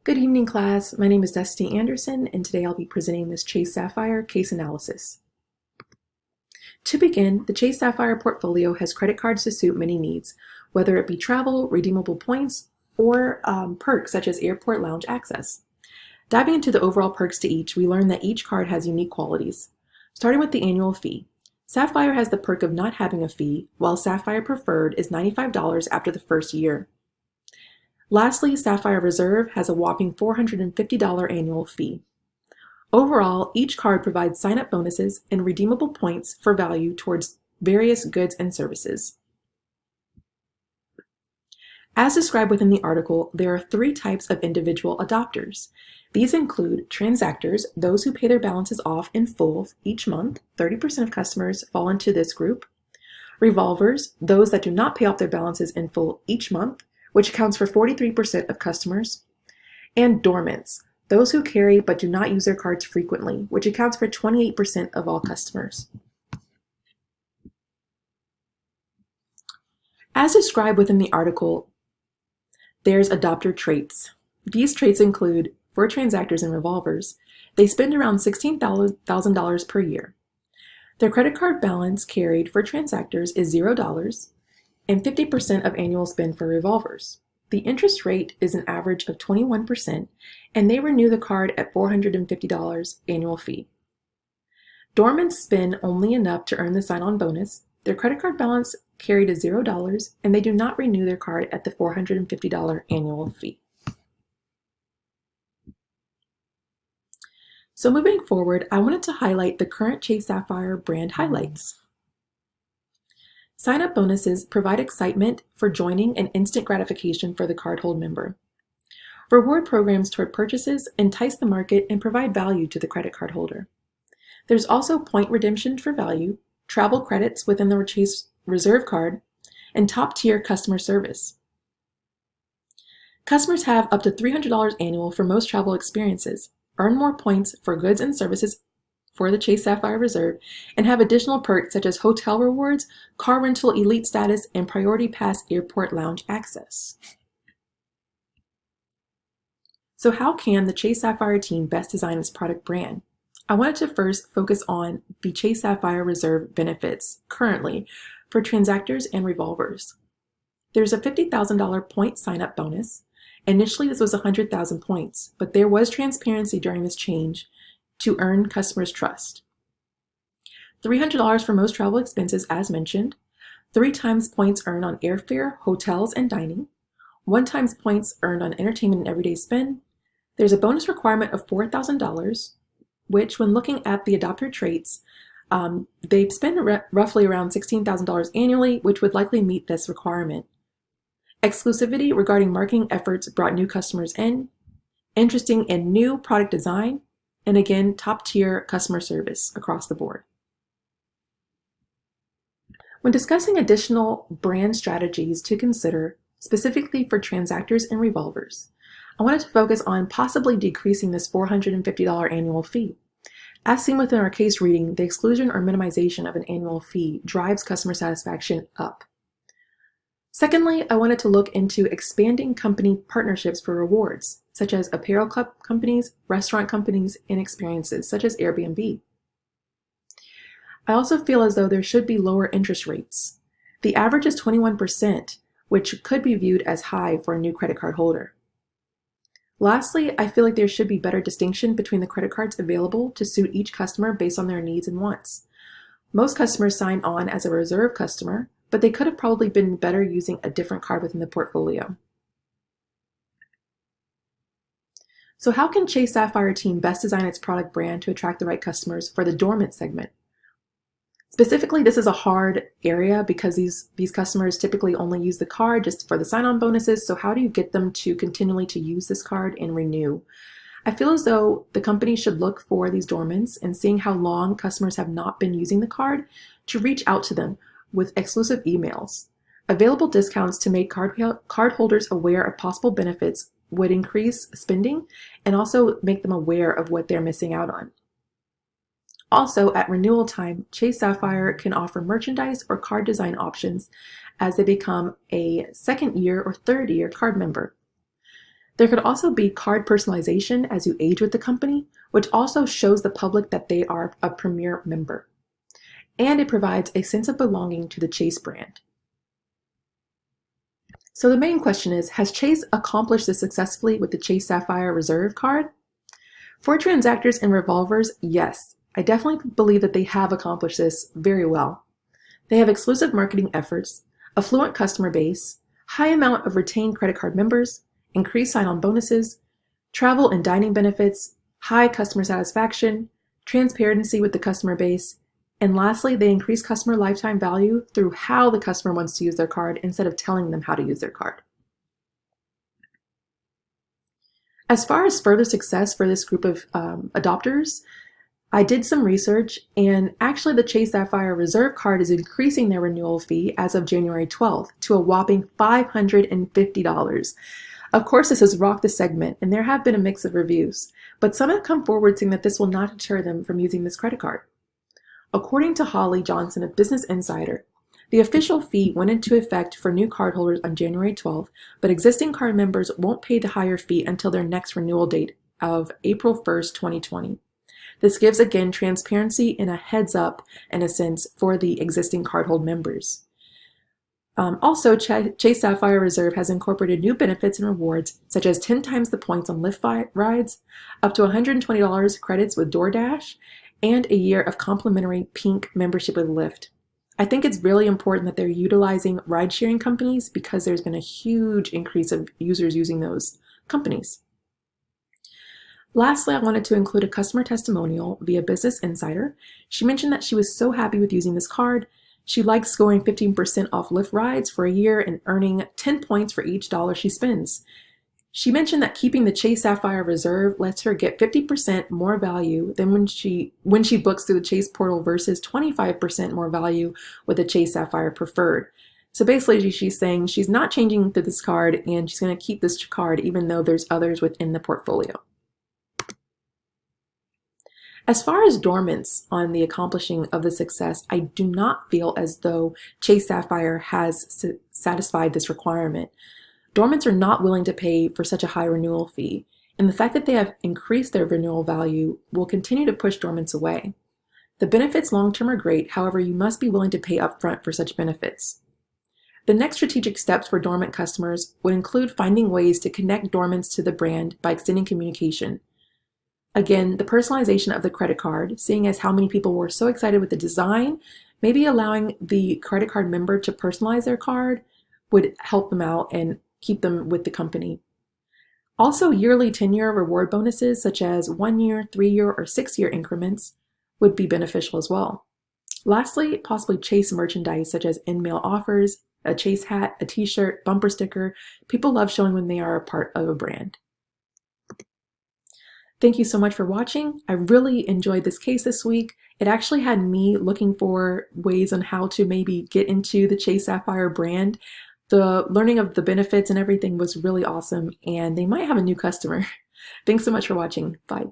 Good evening, class. My name is Destiny Anderson, and today I'll be presenting this Chase Sapphire case analysis. To begin, the Chase Sapphire portfolio has credit cards to suit many needs, whether it be travel, redeemable points, or perks such as airport lounge access. Diving into the overall perks to each, we learn that each card has unique qualities. Starting with the annual fee. Sapphire has the perk of not having a fee, while Sapphire Preferred is $95 after the first year. Lastly, Sapphire Reserve has a whopping $450 annual fee. Overall, each card provides sign-up bonuses and redeemable points for value towards various goods and services. As described within the article, there are three types of individual adopters. These include transactors, those who pay their balances off in full each month. 30% of customers fall into this group. Revolvers, those that do not pay off their balances in full each month, which accounts for 43% of customers. And dormants, those who carry but do not use their cards frequently, which accounts for 28% of all customers. As described within the article, there's adopter traits. These traits include, for transactors and revolvers, they spend around $16,000 per year. Their credit card balance carried for transactors is $0, and 50% of annual spend for revolvers. The interest rate is an average of 21%, and they renew the card at $450 annual fee. Dormants spend only enough to earn the sign-on bonus. Their credit card balance carried is $0, and they do not renew their card at the $450 annual fee. So moving forward, I wanted to highlight the current Chase Sapphire brand highlights. Sign-up bonuses provide excitement for joining and instant gratification for the cardhold member. Reward programs toward purchases entice the market and provide value to the credit card holder. There's also point redemption for value, travel credits within the Chase Reserve card, and top-tier customer service. Customers have up to $300 annual for most travel experiences, earn more points for goods and services for the Chase Sapphire Reserve, and have additional perks such as hotel rewards, car rental elite status, and priority pass airport lounge access. So how can the Chase Sapphire team best design its product brand? I wanted to first focus on the Chase Sapphire Reserve benefits currently for transactors and revolvers. There's a $50,000 point sign-up bonus. Initially, this was 100,000 points, but there was transparency during this change to earn customers' trust. $300 for most travel expenses, as mentioned. 3 times points earned on airfare, hotels, and dining. 1 times points earned on entertainment and everyday spend. There's a bonus requirement of $4,000, which, when looking at the adopter traits, they spend roughly around $16,000 annually, which would likely meet this requirement. Exclusivity regarding marketing efforts brought new customers in. Interesting and new product design. And again, top-tier customer service across the board. When discussing additional brand strategies to consider, specifically for transactors and revolvers, I wanted to focus on possibly decreasing this $450 annual fee. As seen within our case reading, the exclusion or minimization of an annual fee drives customer satisfaction up. Secondly, I wanted to look into expanding company partnerships for rewards, such as apparel companies, restaurant companies, and experiences, such as Airbnb. I also feel as though there should be lower interest rates. The average is 21%, which could be viewed as high for a new credit card holder. Lastly, I feel like there should be better distinction between the credit cards available to suit each customer based on their needs and wants. Most customers sign on as a reserve customer, but they could have probably been better using a different card within the portfolio. So how can Chase Sapphire team best design its product brand to attract the right customers for the dormant segment? Specifically, this is a hard area because these customers typically only use the card just for the sign-on bonuses. So how do you get them to continually to use this card and renew? I feel as though the company should look for these dormants and seeing how long customers have not been using the card to reach out to them with exclusive emails. Available discounts to make card holders aware of possible benefits would increase spending and also make them aware of what they're missing out on. Also, at renewal time, Chase Sapphire can offer merchandise or card design options as they become a second year or third year card member. There could also be card personalization as you age with the company, which also shows the public that they are a premier member. And it provides a sense of belonging to the Chase brand. So the main question is, has Chase accomplished this successfully with the Chase Sapphire Reserve card? For transactors and revolvers, yes. I definitely believe that they have accomplished this very well. They have exclusive marketing efforts, affluent customer base, high amount of retained credit card members, increased sign-on bonuses, travel and dining benefits, high customer satisfaction, transparency with the customer base, and lastly, they increase customer lifetime value through how the customer wants to use their card instead of telling them how to use their card. As far as further success for this group of adopters, I did some research, and actually the Chase Sapphire Reserve card is increasing their renewal fee as of January 12th to a whopping $550. Of course, this has rocked the segment, and there have been a mix of reviews, but some have come forward saying that this will not deter them from using this credit card. According to Holly Johnson of Business Insider, the official fee went into effect for new cardholders on January 12th, but existing card members won't pay the higher fee until their next renewal date of April 1st, 2020. This gives, again, transparency and a heads up, in a sense, for the existing cardhold members. Also, Chase Sapphire Reserve has incorporated new benefits and rewards, such as 10 times the points on Lyft rides, up to $120 credits with DoorDash, and a year of complimentary pink membership with Lyft. I think it's really important that they're utilizing ride-sharing companies because there's been a huge increase of users using those companies. Lastly, I wanted to include a customer testimonial via Business Insider. She mentioned that she was so happy with using this card. She likes scoring 15% off Lyft rides for a year and earning 10 points for each dollar she spends. She mentioned that keeping the Chase Sapphire Reserve lets her get 50% more value than when she books through the Chase portal versus 25% more value with the Chase Sapphire Preferred. So basically, she's saying she's not changing to this card and she's going to keep this card even though there's others within the portfolio. As far as dormants on the accomplishing of the success, I do not feel as though Chase Sapphire has satisfied this requirement. Dormants are not willing to pay for such a high renewal fee, and the fact that they have increased their renewal value will continue to push dormants away. The benefits long-term are great, however, you must be willing to pay upfront for such benefits. The next strategic steps for dormant customers would include finding ways to connect dormants to the brand by extending communication. Again, the personalization of the credit card, seeing as how many people were so excited with the design, maybe allowing the credit card member to personalize their card would help them out and keep them with the company. Also, yearly 10-year reward bonuses such as 1-year, 3-year, or 6-year increments would be beneficial as well. Lastly, possibly Chase merchandise such as in-mail offers, a Chase hat, a t-shirt, bumper sticker. People love showing when they are a part of a brand. Thank you so much for watching. I really enjoyed this case this week. It actually had me looking for ways on how to maybe get into the Chase Sapphire brand. The learning of the benefits and everything was really awesome, and they might have a new customer. Thanks so much for watching. Bye.